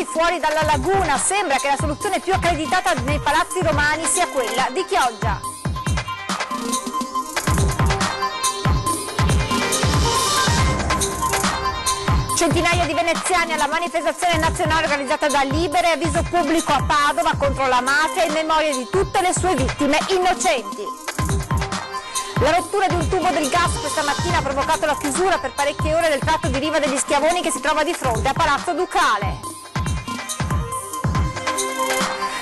navi fuori dalla laguna. Sembra che la soluzione più accreditata nei palazzi romani sia quella di Chioggia. Centinaia di veneziani alla manifestazione nazionale organizzata da Libera e Avviso Pubblico a Padova contro la mafia in memoria di tutte le sue vittime innocenti. La rottura di un tubo del gas questa mattina ha provocato la chiusura per parecchie ore del tratto di riva degli Schiavoni che si trova di fronte a Palazzo Ducale.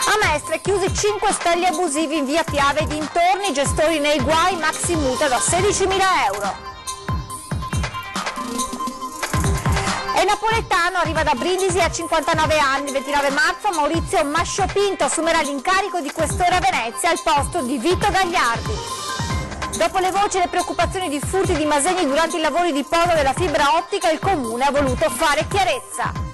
A Mestre chiusi 5 ostelli abusivi in via Piave e dintorni, gestori nei guai, maxi multa da 16.000 euro. E Napoletano arriva da Brindisi a 59 anni, il 29 marzo Maurizio Masciopinto assumerà l'incarico di questore a Venezia al posto di Vito Gagliardi. Dopo le voci e le preoccupazioni di furti di Masegni durante i lavori di posa della fibra ottica, il Comune ha voluto fare chiarezza.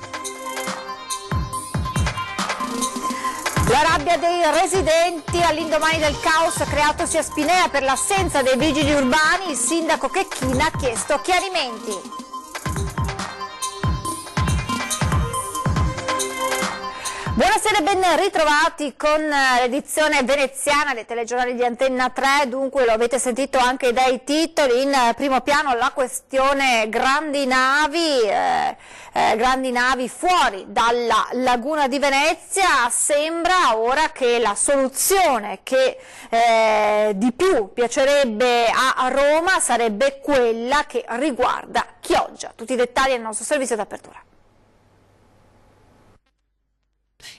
La rabbia dei residenti all'indomani del caos creatosi a Spinea per l'assenza dei vigili urbani, il sindaco Checchina ha chiesto chiarimenti. Buonasera e ben ritrovati con l'edizione veneziana dei telegiornali di Antenna 3, dunque lo avete sentito anche dai titoli, in primo piano la questione grandi navi fuori dalla laguna di Venezia. Sembra ora che la soluzione che di più piacerebbe a Roma sarebbe quella che riguarda Chioggia. Tutti i dettagli nel nostro servizio d'apertura.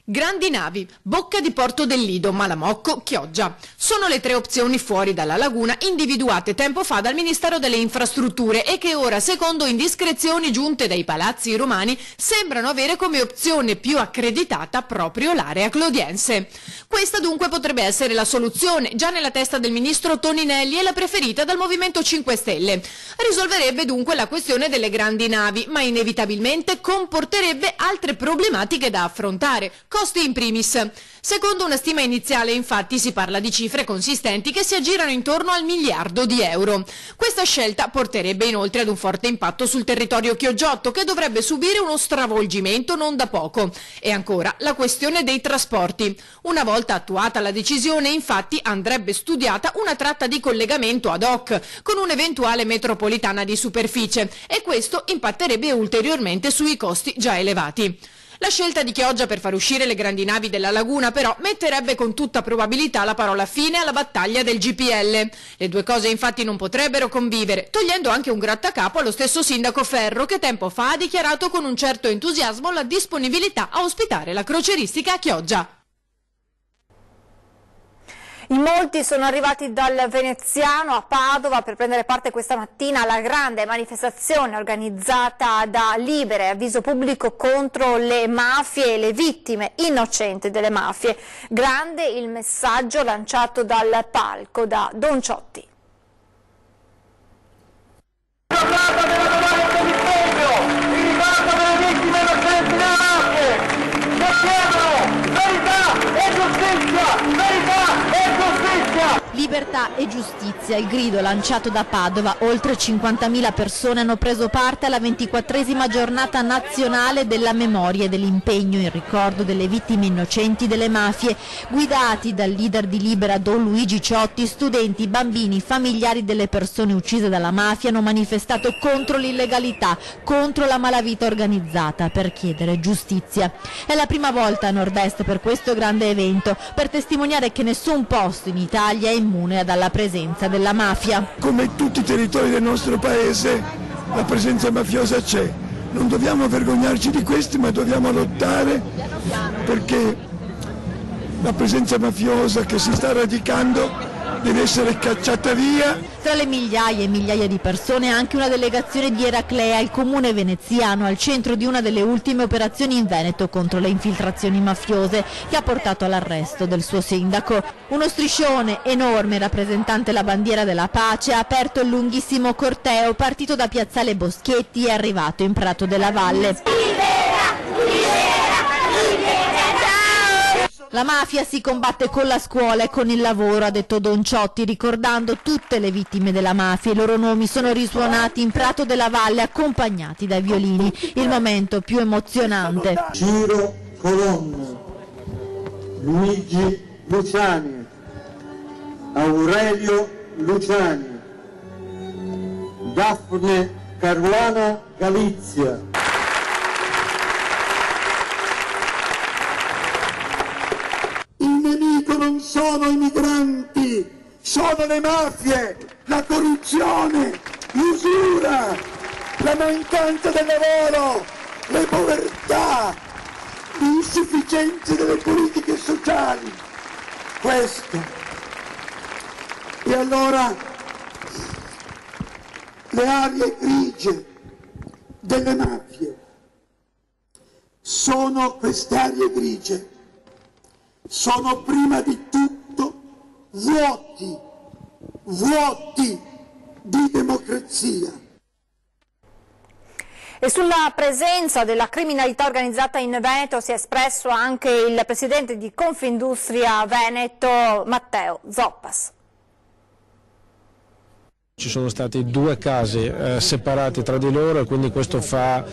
Grandi navi, Bocca di Porto del Lido, Malamocco, Chioggia. Sono le 3 opzioni fuori dalla laguna individuate tempo fa dal Ministero delle Infrastrutture e che ora, secondo indiscrezioni giunte dai palazzi romani, sembrano avere come opzione più accreditata proprio l'area clodiense. Questa dunque potrebbe essere la soluzione, già nella testa del ministro Toninelli e la preferita dal Movimento 5 Stelle. Risolverebbe dunque la questione delle grandi navi, ma inevitabilmente comporterebbe altre problematiche da affrontare. Costi in primis. Secondo una stima iniziale, infatti, si parla di cifre consistenti che si aggirano intorno al 1 miliardo di euro. Questa scelta porterebbe inoltre ad un forte impatto sul territorio chioggiotto, che dovrebbe subire uno stravolgimento non da poco. E ancora la questione dei trasporti. Una volta attuata la decisione, infatti, andrebbe studiata una tratta di collegamento ad hoc con un'eventuale metropolitana di superficie e questo impatterebbe ulteriormente sui costi già elevati. La scelta di Chioggia per far uscire le grandi navi della laguna però metterebbe con tutta probabilità la parola fine alla battaglia del GPL. Le due cose infatti non potrebbero convivere, togliendo anche un grattacapo allo stesso sindaco Ferro che tempo fa ha dichiarato con un certo entusiasmo la disponibilità a ospitare la crocieristica a Chioggia. In molti sono arrivati dal veneziano a Padova per prendere parte questa mattina alla grande manifestazione organizzata da Libera e Avviso Pubblico contro le mafie e le vittime innocenti delle mafie. Grande il messaggio lanciato dal palco da Don Ciotti. Libertà e giustizia, il grido lanciato da Padova. Oltre 50.000 persone hanno preso parte alla 24esima giornata nazionale della memoria e dell'impegno in ricordo delle vittime innocenti delle mafie. Guidati dal leader di Libera Don Luigi Ciotti, studenti, bambini, familiari delle persone uccise dalla mafia hanno manifestato contro l'illegalità, contro la malavita organizzata, per chiedere giustizia. È la prima volta a Nord-Est per questo grande evento, per testimoniare che nessun posto in Italia è immune dalla presenza della mafia. Come in tutti i territori del nostro paese la presenza mafiosa c'è, non dobbiamo vergognarci di questi ma dobbiamo lottare perché la presenza mafiosa che si sta radicando deve essere cacciata via. Tra le migliaia e migliaia di persone anche una delegazione di Eraclea, il comune veneziano, al centro di una delle ultime operazioni in Veneto contro le infiltrazioni mafiose, che ha portato all'arresto del suo sindaco. Uno striscione enorme rappresentante la bandiera della pace ha aperto il lunghissimo corteo partito da Piazzale Boschetti e arrivato in Prato della Valle. La mafia si combatte con la scuola e con il lavoro, ha detto Don Ciotti, ricordando tutte le vittime della mafia. I loro nomi sono risuonati in Prato della Valle accompagnati dai violini. Il momento più emozionante. Ciro Colonna, Luigi Luciani, Aurelio Luciani, Daphne Caruana Galizia. Il nemico non sono i migranti, sono le mafie, la corruzione, l'usura, la mancanza del lavoro, le povertà, l'insufficienza delle politiche sociali. Questo. E allora le aree grigie delle mafie sono queste aree grigie. Sono prima di tutto vuoti di democrazia. E sulla presenza della criminalità organizzata in Veneto si è espresso anche il presidente di Confindustria Veneto, Matteo Zoppas. Ci sono stati 2 casi separati tra di loro e quindi questo fa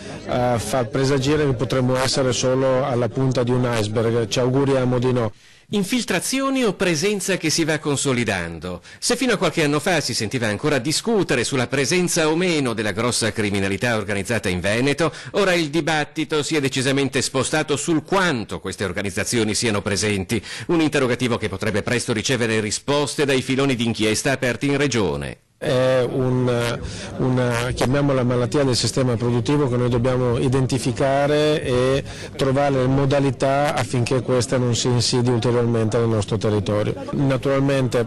presagire che potremmo essere solo alla punta di un iceberg, ci auguriamo di no. Infiltrazioni o presenza che si va consolidando? Se fino a qualche anno fa si sentiva ancora discutere sulla presenza o meno della grossa criminalità organizzata in Veneto, ora il dibattito si è decisamente spostato sul quanto queste organizzazioni siano presenti, un interrogativo che potrebbe presto ricevere risposte dai filoni d'inchiesta aperti in regione. È una chiamiamola malattia del sistema produttivo che noi dobbiamo identificare e trovare le modalità affinché questa non si insidi ulteriormente nel nostro territorio. Naturalmente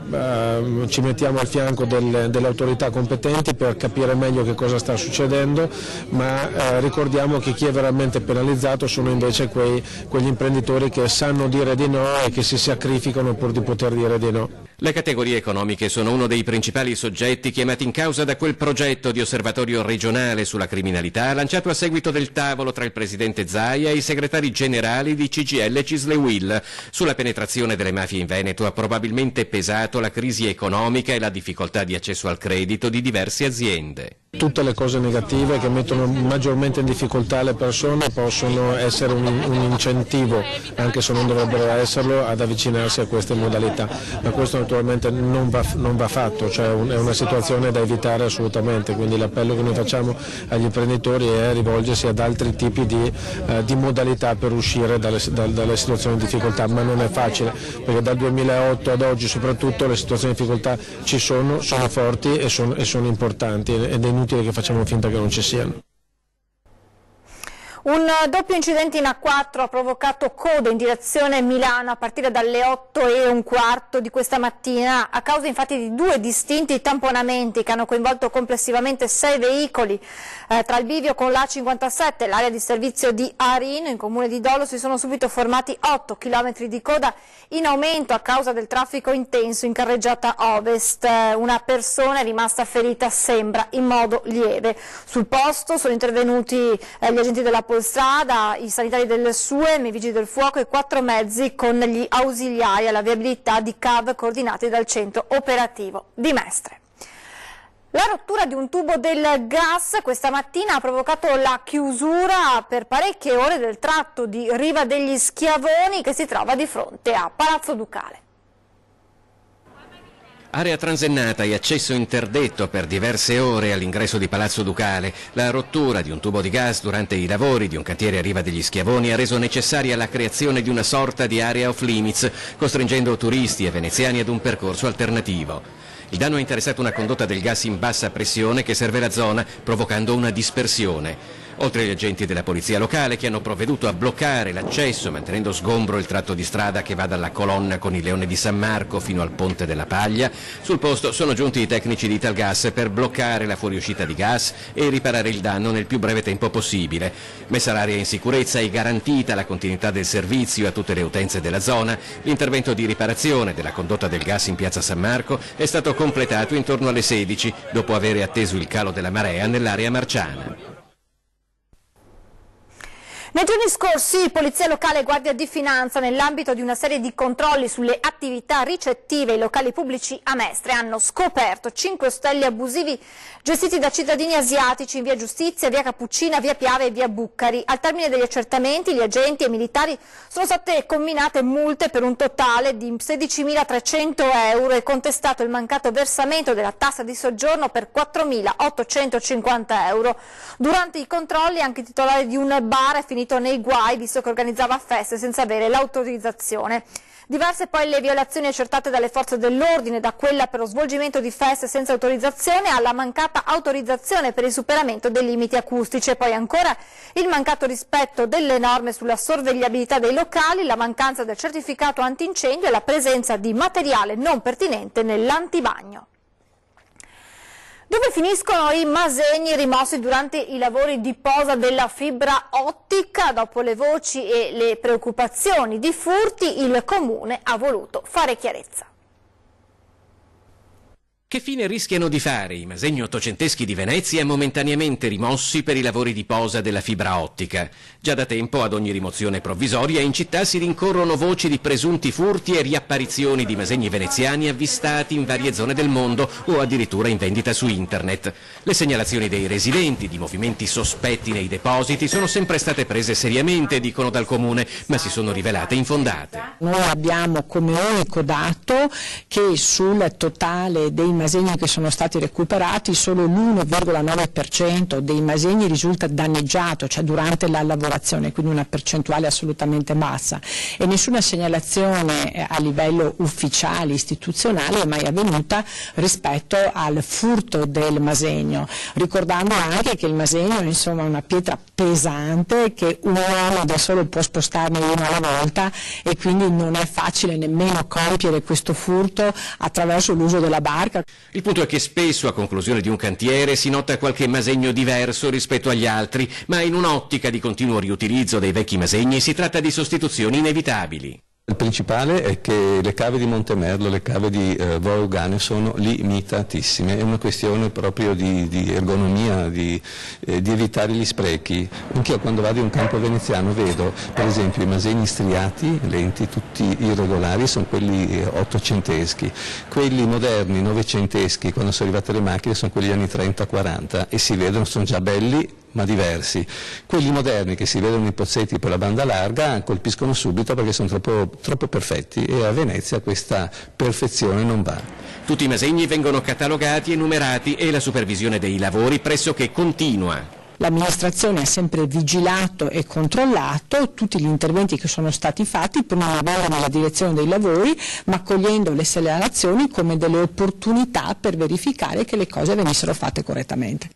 ci mettiamo al fianco delle autorità competenti per capire meglio che cosa sta succedendo, ma ricordiamo che chi è veramente penalizzato sono invece quegli imprenditori che sanno dire di no e che si sacrificano pur di poter dire di no. Le categorie economiche sono uno dei principali soggetti chiamati in causa da quel progetto di osservatorio regionale sulla criminalità lanciato a seguito del tavolo tra il presidente Zaia e i segretari generali di CGIL e Cislewill. Sulla penetrazione delle mafie in Veneto ha probabilmente pesato la crisi economica e la difficoltà di accesso al credito di diverse aziende. Tutte le cose negative che mettono maggiormente in difficoltà le persone possono essere un incentivo, anche se non dovrebbero esserlo, ad avvicinarsi a queste modalità, ma questo naturalmente non va fatto, cioè è una situazione da evitare assolutamente, quindi l'appello che noi facciamo agli imprenditori è rivolgersi ad altri tipi di modalità per uscire dalle situazioni di difficoltà, ma non è facile, perché dal 2008 ad oggi soprattutto le situazioni di difficoltà ci sono forti e sono importanti ed è inutile che facciamo finta che non ci siano. Un doppio incidente in A4 ha provocato code in direzione Milano a partire dalle 8:15 di questa mattina, a causa infatti di 2 distinti tamponamenti che hanno coinvolto complessivamente 6 veicoli. Tra il bivio con l'A57 e l'area di servizio di Arino, in comune di Dolo, si sono subito formati 8 km di coda in aumento a causa del traffico intenso in carreggiata ovest. Una persona è rimasta ferita, sembra in modo lieve. Sul posto sono intervenuti gli agenti della strada, i sanitari del SUEM, i vigili del fuoco e 4 mezzi con gli ausiliari alla viabilità di CAV coordinati dal centro operativo di Mestre. La rottura di un tubo del gas questa mattina ha provocato la chiusura per parecchie ore del tratto di Riva degli Schiavoni che si trova di fronte a Palazzo Ducale. Area transennata e accesso interdetto per diverse ore all'ingresso di Palazzo Ducale. La rottura di un tubo di gas durante i lavori di un cantiere a Riva degli Schiavoni ha reso necessaria la creazione di una sorta di area off limits, costringendo turisti e veneziani ad un percorso alternativo. Il danno ha interessato una condotta del gas in bassa pressione che serve la zona, provocando una dispersione. Oltre agli agenti della polizia locale che hanno provveduto a bloccare l'accesso mantenendo sgombro il tratto di strada che va dalla colonna con il Leone di San Marco fino al Ponte della Paglia, sul posto sono giunti i tecnici di Italgas per bloccare la fuoriuscita di gas e riparare il danno nel più breve tempo possibile. Messa l'area in sicurezza e garantita la continuità del servizio a tutte le utenze della zona, l'intervento di riparazione della condotta del gas in piazza San Marco è stato completato intorno alle 16, dopo aver atteso il calo della marea nell'area marciana. Nei giorni scorsi Polizia Locale e Guardia di Finanza, nell'ambito di una serie di controlli sulle attività ricettive ai locali pubblici a Mestre, hanno scoperto 5 ostelli abusivi gestiti da cittadini asiatici in via Giustizia, via Cappuccina, via Piave e via Buccari. Al termine degli accertamenti gli agenti e i militari sono state comminate multe per un totale di 16.300 euro e contestato il mancato versamento della tassa di soggiorno per 4.850 euro. Durante i controlli anche il titolare di un bar è finito nei guai visto che organizzava feste senza avere l'autorizzazione. Diverse poi le violazioni accertate dalle forze dell'ordine, da quella per lo svolgimento di feste senza autorizzazione alla mancata autorizzazione per il superamento dei limiti acustici, e poi ancora il mancato rispetto delle norme sulla sorvegliabilità dei locali, la mancanza del certificato antincendio e la presenza di materiale non pertinente nell'antibagno. Dove finiscono i masegni rimossi durante i lavori di posa della fibra ottica? Dopo le voci e le preoccupazioni di furti, il Comune ha voluto fare chiarezza. Che fine rischiano di fare i masegni ottocenteschi di Venezia momentaneamente rimossi per i lavori di posa della fibra ottica? Già da tempo ad ogni rimozione provvisoria in città si rincorrono voci di presunti furti e riapparizioni di masegni veneziani avvistati in varie zone del mondo o addirittura in vendita su internet. Le segnalazioni dei residenti di movimenti sospetti nei depositi sono sempre state prese seriamente, dicono dal Comune, ma si sono rivelate infondate. Noi abbiamo come unico dato che sul totale dei masegni che sono stati recuperati solo l'1,9% dei masegni risulta danneggiato, cioè durante la lavorazione, quindi una percentuale assolutamente bassa, e nessuna segnalazione a livello ufficiale, istituzionale è mai avvenuta rispetto al furto del masegno, ricordando anche che il masegno insomma, è una pietra pesante che un uomo da solo può spostarne uno alla volta e quindi non è facile nemmeno compiere questo furto attraverso l'uso della barca. Il punto è che spesso a conclusione di un cantiere si nota qualche masegno diverso rispetto agli altri, ma in un'ottica di continuo riutilizzo dei vecchi masegni si tratta di sostituzioni inevitabili. Il principale è che le cave di Montemerlo, le cave di Vorugane sono limitatissime, è una questione proprio di ergonomia, di evitare gli sprechi. Anch'io quando vado in un campo veneziano vedo per esempio i masegni striati, lenti, tutti irregolari, sono quelli ottocenteschi, quelli moderni, novecenteschi, quando sono arrivate le macchine sono quelli anni 30-40 e si vedono, sono già belli ma diversi. Quelli moderni che si vedono in pozzetti per la banda larga colpiscono subito perché sono troppo perfetti e a Venezia questa perfezione non va. Tutti i masegni vengono catalogati e numerati e la supervisione dei lavori pressoché continua. L'amministrazione ha sempre vigilato e controllato tutti gli interventi che sono stati fatti, per non andare nella direzione dei lavori, ma cogliendo le segnalazioni come delle opportunità per verificare che le cose venissero fatte correttamente.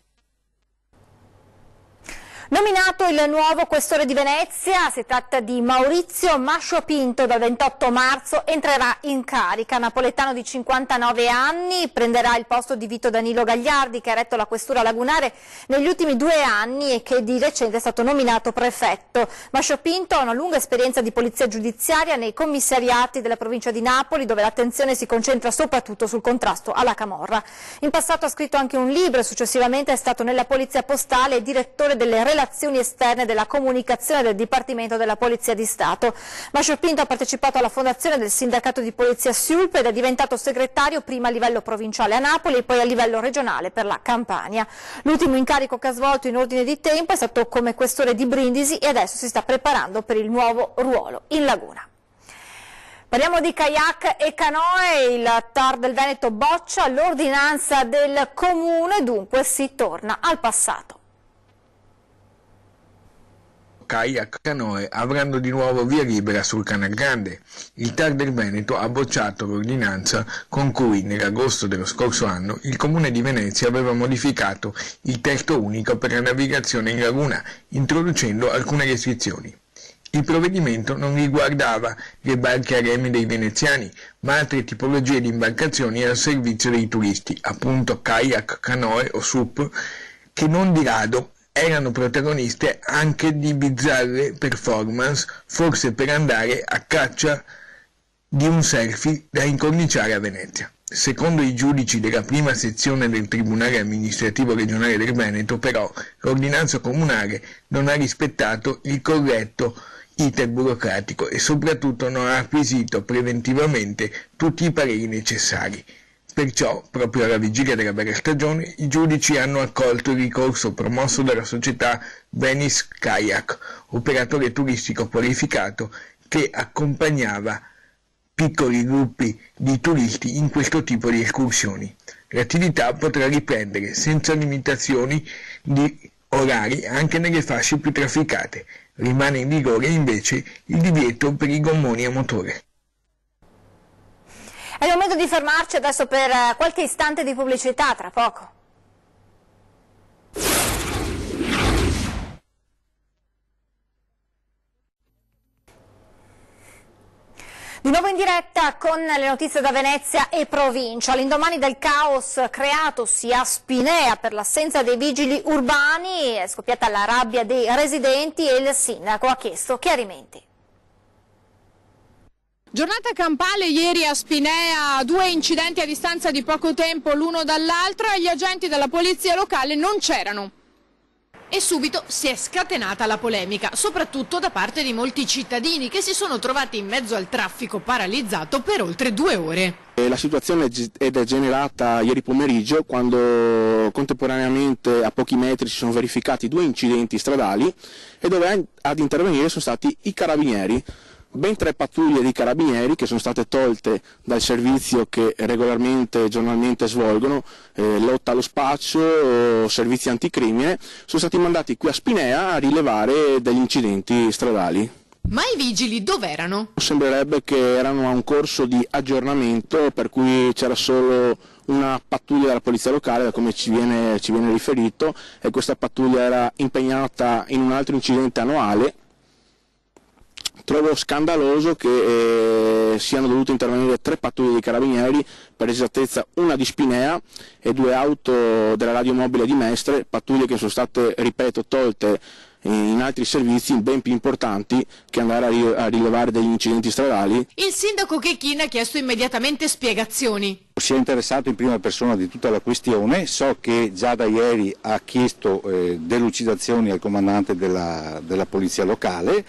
Nominato il nuovo questore di Venezia, si tratta di Maurizio Mascio Pinto, dal 28 marzo entrerà in carica. Napoletano di 59 anni, prenderà il posto di Vito Danilo Gagliardi, che ha retto la questura lagunare negli ultimi 2 anni e che di recente è stato nominato prefetto. Mascio Pinto ha una lunga esperienza di polizia giudiziaria nei commissariati della provincia di Napoli, dove l'attenzione si concentra soprattutto sul contrasto alla camorra. In passato ha scritto anche un libro e successivamente è stato nella polizia postale e direttore delle relazioni esterne della comunicazione del Dipartimento della Polizia di Stato. Mascio Pinto ha partecipato alla fondazione del sindacato di polizia SIULP ed è diventato segretario prima a livello provinciale a Napoli e poi a livello regionale per la Campania. L'ultimo incarico che ha svolto in ordine di tempo è stato come questore di Brindisi e adesso si sta preparando per il nuovo ruolo in Laguna. Parliamo di kayak e canoe, il TAR del Veneto boccia l'ordinanza del Comune, dunque si torna al passato. Kayak canoe avranno di nuovo via libera sul Canal Grande. Il TAR del Veneto ha bocciato l'ordinanza con cui nell'agosto dello scorso anno il Comune di Venezia aveva modificato il testo unico per la navigazione in laguna, introducendo alcune restrizioni. Il provvedimento non riguardava le barche a remi dei veneziani, ma altre tipologie di imbarcazioni al servizio dei turisti, appunto kayak, canoe o SUP, che non di rado erano protagoniste anche di bizzarre performance, forse per andare a caccia di un selfie da incorniciare a Venezia. Secondo i giudici della prima sezione del Tribunale amministrativo regionale del Veneto, però, l'ordinanza comunale non ha rispettato il corretto iter burocratico e soprattutto non ha acquisito preventivamente tutti i pareri necessari. Perciò, proprio alla vigilia della bella stagione, i giudici hanno accolto il ricorso promosso dalla società Venice Kayak, operatore turistico qualificato che accompagnava piccoli gruppi di turisti in questo tipo di escursioni. L'attività potrà riprendere senza limitazioni di orari anche nelle fasce più trafficate. Rimane in vigore invece il divieto per i gommoni a motore. È il momento di fermarci adesso per qualche istante di pubblicità, tra poco. Di nuovo in diretta con le notizie da Venezia e provincia. All'indomani del caos creatosi a Spinea per l'assenza dei vigili urbani è scoppiata la rabbia dei residenti e il sindaco ha chiesto chiarimenti. Giornata campale ieri a Spinea, 2 incidenti a distanza di poco tempo l'uno dall'altro e gli agenti della polizia locale non c'erano. E subito si è scatenata la polemica, soprattutto da parte di molti cittadini che si sono trovati in mezzo al traffico paralizzato per oltre 2 ore. La situazione è degenerata ieri pomeriggio quando contemporaneamente a pochi metri si sono verificati 2 incidenti stradali e dove ad intervenire sono stati i carabinieri. Ben 3 pattuglie di carabinieri che sono state tolte dal servizio che regolarmente e giornalmente svolgono, lotta allo spaccio, servizi anticrimine, sono stati mandati qui a Spinea a rilevare degli incidenti stradali. Ma i vigili dov'erano? Sembrerebbe che erano a un corso di aggiornamento per cui c'era solo una pattuglia della polizia locale, da come ci viene riferito, e questa pattuglia era impegnata in un altro incidente annuale. Trovo scandaloso che siano dovute intervenire 3 pattuglie di carabinieri, per esattezza una di Spinea e 2 auto della radiomobile di Mestre, pattuglie che sono state, ripeto, tolte in altri servizi ben più importanti che andare a rilevare degli incidenti stradali. Il sindaco Chechin ha chiesto immediatamente spiegazioni. Si è interessato in prima persona di tutta la questione, so che già da ieri ha chiesto delucidazioni al comandante della polizia locale.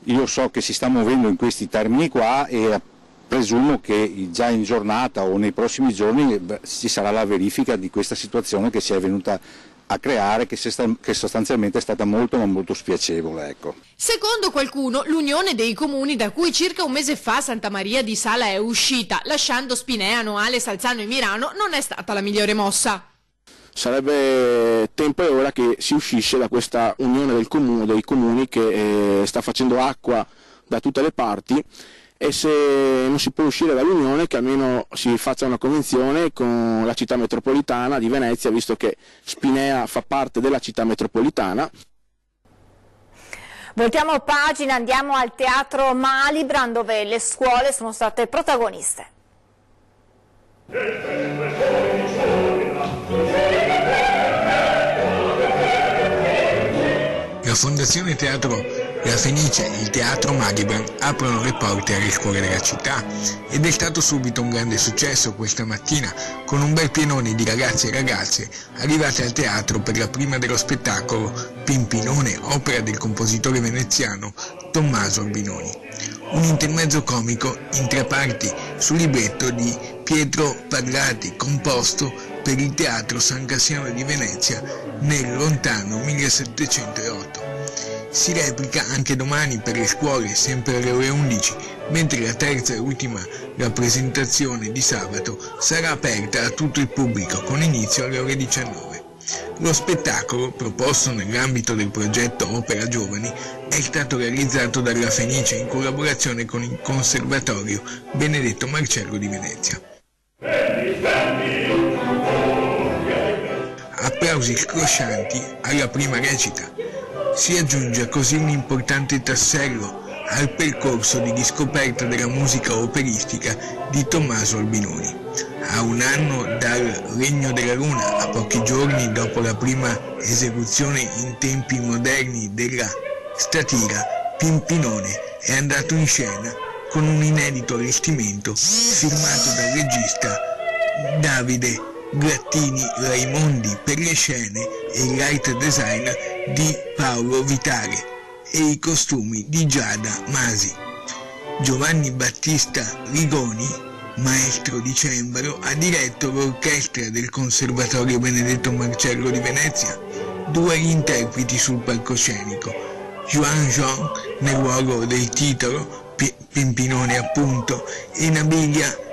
Io so che si sta muovendo in questi termini qua e presumo che già in giornata o nei prossimi giorni ci sarà la verifica di questa situazione che si è venuta a creare, che sostanzialmente è stata molto ma molto spiacevole. Ecco. Secondo qualcuno l'unione dei comuni da cui circa un mese fa Santa Maria di Sala è uscita, lasciando Spinea, Noale, Salzano e Mirano, non è stata la migliore mossa. Sarebbe tempo e ora che si uscisse da questa unione dei comuni che sta facendo acqua da tutte le parti, e se non si può uscire dall'unione che almeno si faccia una convenzione con la città metropolitana di Venezia, visto che Spinea fa parte della città metropolitana. Voltiamo pagina, andiamo al Teatro Malibran dove le scuole sono state protagoniste. La Fondazione Teatro La Fenice e il Teatro Malibran aprono le porte alle scuole della città ed è stato subito un grande successo questa mattina con un bel pienone di ragazzi e ragazze arrivate al teatro per la prima dello spettacolo Pimpinone, opera del compositore veneziano Tommaso Albinoni. Un intermezzo comico in 3 parti sul libretto di Pietro Parrati, composto per il Teatro San Cassiano di Venezia nel lontano 1708. Si replica anche domani per le scuole, sempre alle ore 11, mentre la terza e ultima rappresentazione di sabato sarà aperta a tutto il pubblico con inizio alle ore 19. Lo spettacolo, proposto nell'ambito del progetto Opera Giovani, è stato realizzato dalla Fenice in collaborazione con il Conservatorio Benedetto Marcello di Venezia. Applausi scroscianti alla prima recita. Si aggiunge così un importante tassello al percorso di riscoperta della musica operistica di Tommaso Albinoni. A un anno dal Regno della Luna, a pochi giorni dopo la prima esecuzione in tempi moderni della statira, Pimpinone è andato in scena con un inedito allestimento firmato dal regista Davide Grattini Raimondi per le scene e il light design di Paolo Vitale e i costumi di Giada Masi. Giovanni Battista Rigoni, maestro di cembalo, ha diretto l'orchestra del Conservatorio Benedetto Marcello di Venezia. 2 gli interpreti sul palcoscenico, Juan Jean nel ruolo del titolo, Pimpinone appunto, e Nabilia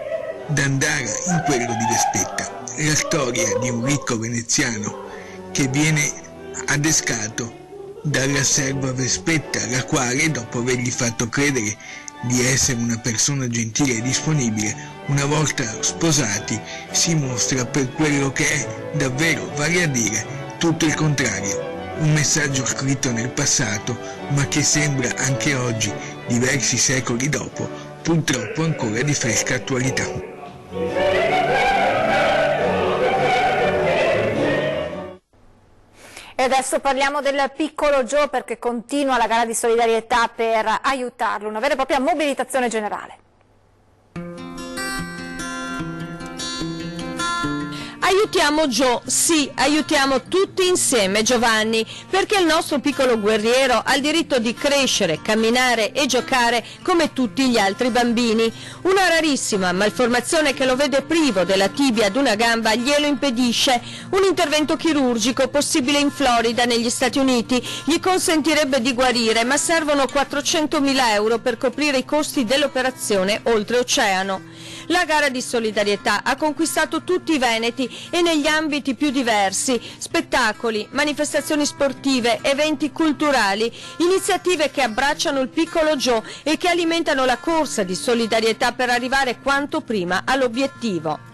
Dandara in quello di Vespetta. La storia di un ricco veneziano che viene adescato dalla serva Vespetta, la quale, dopo avergli fatto credere di essere una persona gentile e disponibile, una volta sposati si mostra per quello che è davvero, vale a dire tutto il contrario. Un messaggio scritto nel passato, ma che sembra anche oggi, diversi secoli dopo, purtroppo ancora di fresca attualità. E adesso parliamo del piccolo Joe, perché continua la gara di solidarietà per aiutarlo, una vera e propria mobilitazione generale. Aiutiamo Joe, sì, aiutiamo tutti insieme Giovanni, perché il nostro piccolo guerriero ha il diritto di crescere, camminare e giocare come tutti gli altri bambini. Una rarissima malformazione che lo vede privo della tibia ad una gamba glielo impedisce. Un intervento chirurgico possibile in Florida, negli Stati Uniti, gli consentirebbe di guarire, ma servono 400.000 euro per coprire i costi dell'operazione oltreoceano. La gara di solidarietà ha conquistato tutti i veneti e negli ambiti più diversi: spettacoli, manifestazioni sportive, eventi culturali, iniziative che abbracciano il piccolo Joe e che alimentano la corsa di solidarietà per arrivare quanto prima all'obiettivo.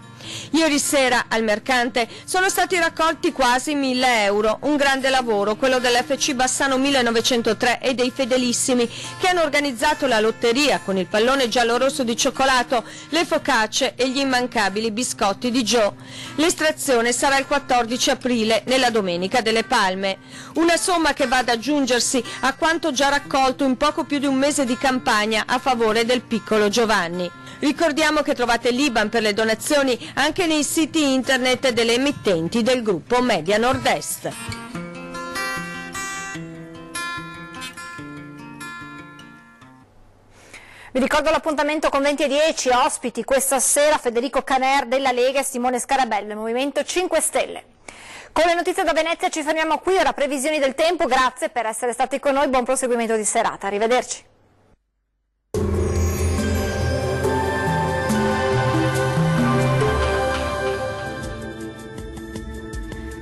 Ieri sera al Mercante sono stati raccolti quasi 1.000 euro, un grande lavoro, quello dell'FC Bassano 1903 e dei Fedelissimi, che hanno organizzato la lotteria con il pallone giallo-rosso di cioccolato, le focacce e gli immancabili biscotti di Joe. L'estrazione sarà il 14 aprile, nella Domenica delle Palme. Una somma che va ad aggiungersi a quanto già raccolto in poco più di un mese di campagna a favore del piccolo Giovanni. Ricordiamo che trovate l'IBAN per le donazioni anche nei siti internet delle emittenti del gruppo Media Nord-Est. Vi ricordo l'appuntamento con 20:10, ospiti questa sera Federico Caner della Lega e Simone Scarabello del Movimento 5 Stelle. Con le notizie da Venezia ci fermiamo qui, ora previsioni del tempo, grazie per essere stati con noi, buon proseguimento di serata, arrivederci.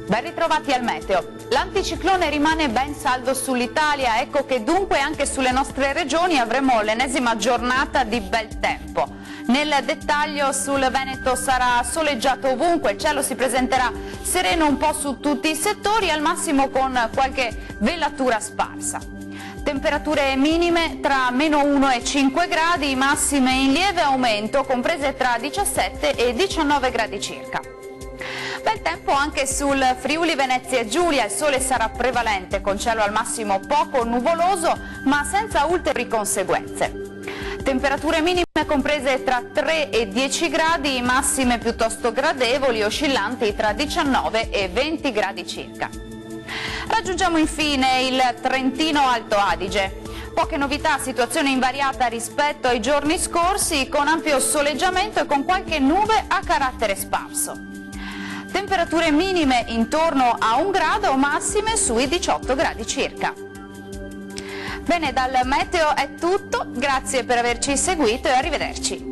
Ben ritrovati al meteo. L'anticiclone rimane ben saldo sull'Italia, ecco che dunque anche sulle nostre regioni avremo l'ennesima giornata di bel tempo. Nel dettaglio sul Veneto sarà soleggiato ovunque, il cielo si presenterà sereno un po' su tutti i settori, al massimo con qualche velatura sparsa. Temperature minime tra -1 e 5 gradi, massime in lieve aumento, comprese tra 17 e 19 gradi circa. Bel tempo anche sul Friuli Venezia Giulia, il sole sarà prevalente con cielo al massimo poco nuvoloso ma senza ulteriori conseguenze. Temperature minime comprese tra 3 e 10 gradi, massime piuttosto gradevoli, oscillanti tra 19 e 20 gradi circa. Raggiungiamo infine il Trentino Alto Adige. Poche novità, situazione invariata rispetto ai giorni scorsi, con ampio soleggiamento e con qualche nube a carattere sparso. Temperature minime intorno a 1 grado, massime sui 18 gradi circa. Bene, dal meteo è tutto, grazie per averci seguito e arrivederci.